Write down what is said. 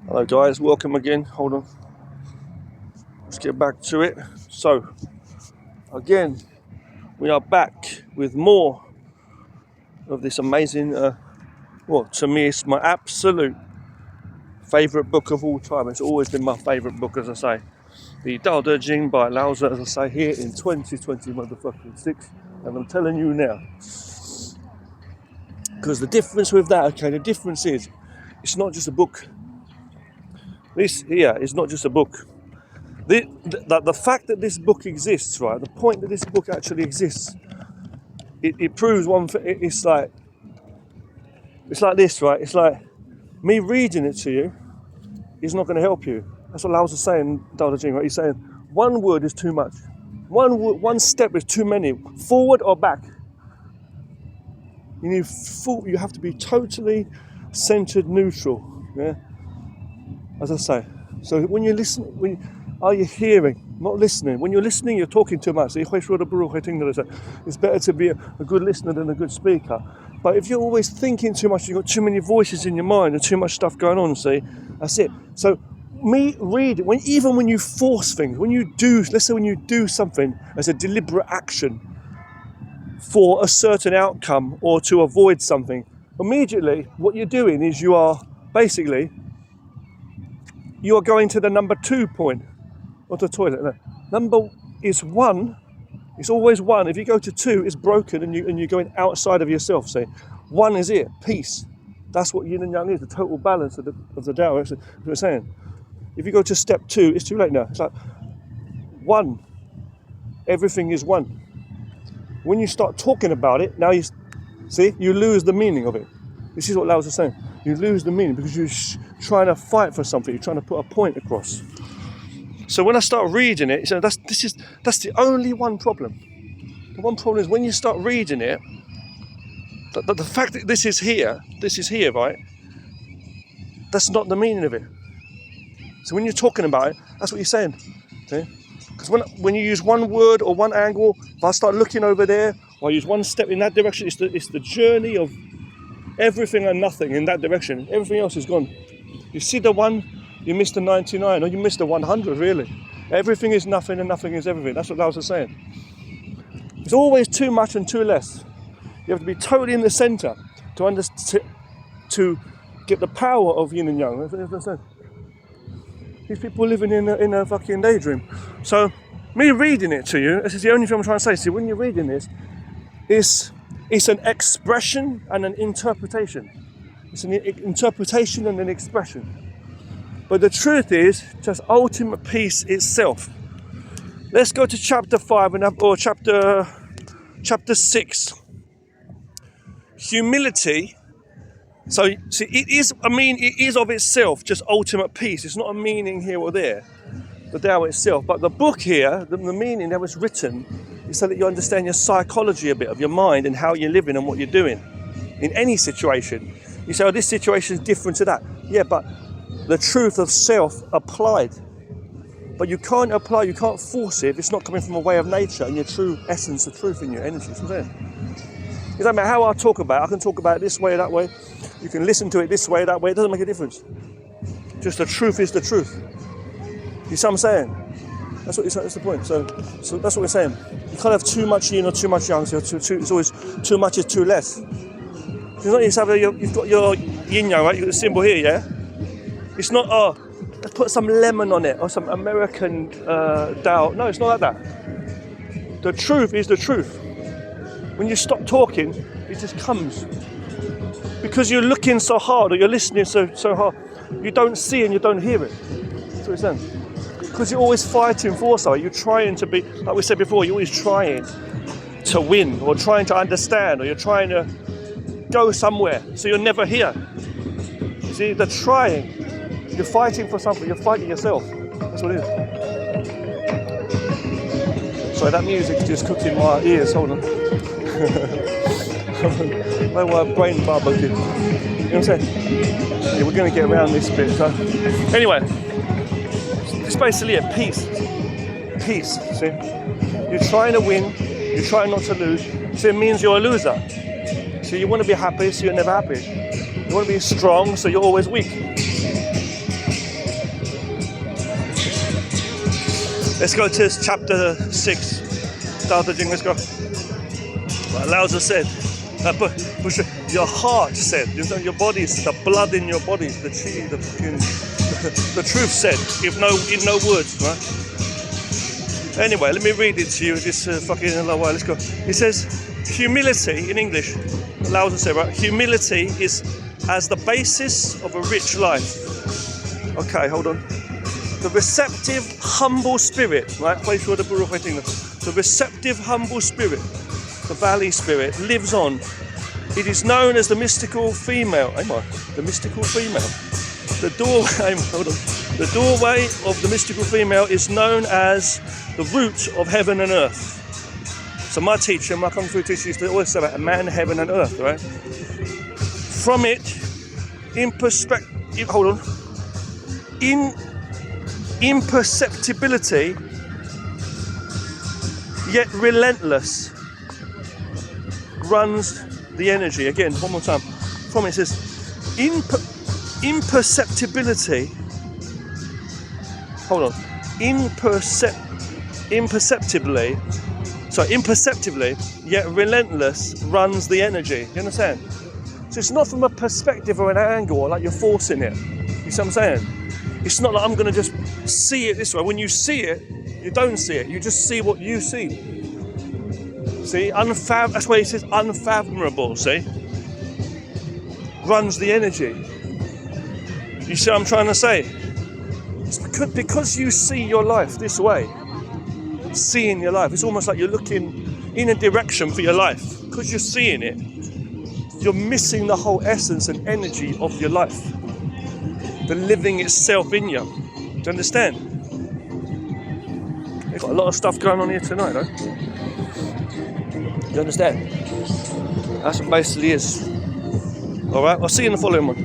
Hello guys, welcome again. Hold on. Let's get back to it. So, again, we are back with more of this amazing, to me it's my absolute favourite book of all time. It's always been my favourite book, as I say. The Dao De Jing by Lao Tzu, as I say, here in 2020 motherfucking 6. And I'm telling you now. Because the difference with that, the difference is, it's not just a book. This here is not just a book. The fact that this book exists, right? The point that this book actually exists, it proves one thing. It's like this, right? It's like me reading it to you is not going to help you. That's what Lao is saying, Dao De Jing, right? He's saying one word is too much. One step is too many. Forward or back. You have to be totally centered, neutral. Yeah. As I say, so when you listen, are you hearing, not listening? When you're listening, you're talking too much. It's better to be a good listener than a good speaker. But if you're always thinking too much, you've got too many voices in your mind and too much stuff going on, see, that's it. So me reading, even when you force things, let's say when you do something as a deliberate action for a certain outcome or to avoid something, immediately what you're doing is you are going to the number 2 point, or the toilet. No. Number is 1. It's always 1. If you go to 2, it's broken, and you're going outside of yourself. So 1 is it, peace. That's what yin and yang is, the total balance of the Tao. That's what we're saying. If you go to step 2, it's too late now. It's like 1. Everything is 1. When you start talking about it, now you lose the meaning of it. This is what Lao is saying. You lose the meaning because you're trying to fight for something. You're trying to put a point across. So when I start reading it, that's the only one problem. The one problem is when you start reading it, the fact that this is here, right? That's not the meaning of it. So when you're talking about it, that's what you're saying. Okay? Because when you use one word or one angle, if I start looking over there, or I use one step in that direction, it's the journey of everything and nothing in that direction. Everything else is gone. You see the 1, you miss the 99, or you miss the 100, really. Everything is nothing and nothing is everything. That's what Lao is saying. It's always too much and too less. You have to be totally in the center to get the power of yin and yang. That's what I'm saying. These people living in a fucking daydream. So, me reading it to you, this is the only thing I'm trying to say. See, when you're reading this, it's an expression and an interpretation. It's an interpretation and an expression. But the truth is just ultimate peace itself. Let's go to chapter 5 or chapter 6. Humility. So see, it is of itself just ultimate peace. It's not a meaning here or there, the Tao itself. But the book here, the meaning that was written, is so that you understand your psychology a bit of your mind and how you're living and what you're doing in any situation. You say, oh, this situation is different to that. Yeah, but the truth of self applied. But you can't force it if it's not coming from a way of nature and your true essence, the truth in your energy. That's what I'm saying. It doesn't matter how I talk about it. I can talk about it this way or that way. You can listen to it this way or that way. It doesn't make a difference. Just the truth is the truth. You see what I'm saying? That's the point. So that's what we're saying. You can't have too much yin or too much yang. So it's always too much is too less. You've got your yin yang, right? You've got the symbol here, yeah? It's not, let's put some lemon on it or some American Tao. No, it's not like that. The truth is the truth. When you stop talking, it just comes. Because you're looking so hard or you're listening so hard, you don't see and you don't hear it. That's what it's saying. Because you're always fighting for something. You're trying to be, like we said before, you're always trying to win or trying to understand or you're trying to go somewhere. So you're never here. You see, the trying, you're fighting for something, you're fighting yourself. That's what it is. Sorry, that music's just cooking my ears, hold on. My brain barbecue. You know what I'm saying? Yeah, we're going to get around this bit. So. Anyway, it's basically a peace. Peace, see? You're trying to win, you're trying not to lose, so it means you're a loser. So you want to be happy, so you're never happy. You want to be strong, so you're always weak. Let's go to chapter 6. Dao De Jing, let's go. Like Lao Tzu said, your heart said, your body, the blood in your body, the chi, the truth said, in no words, right? Anyway, let me read it to you. This fucking a while. Let's go. It says, humility in English. Lao Tzu said, right? Humility is as the basis of a rich life. Okay, hold on. The receptive, humble spirit, right? The receptive, humble spirit, the valley spirit, lives on. It is known as the mystical female. The mystical female. The doorway of the mystical female is known as the root of heaven and earth. So my teacher, my Kung Fu teacher, used to always say about man, heaven and earth, right? From it, imperceptibility, yet relentless, runs the energy. Again, one more time. From it says, imperceptibility. Imperceptibly, yet relentless, runs the energy. You understand? So it's not from a perspective or an angle, or like you're forcing it. You see what I'm saying? It's not like I'm going to just see it this way. When you see it, you don't see it. You just see what you see. See, that's why he says unfathomable, see? Runs the energy. You see what I'm trying to say? It's because you see your life this way. Seeing your life. It's almost like you're looking in a direction for your life. Because you're seeing it, you're missing the whole essence and energy of your life. The living itself in you. Do you understand? We've got a lot of stuff going on here tonight, though. Do you understand? That's what basically is. Alright, I'll see you in the following one.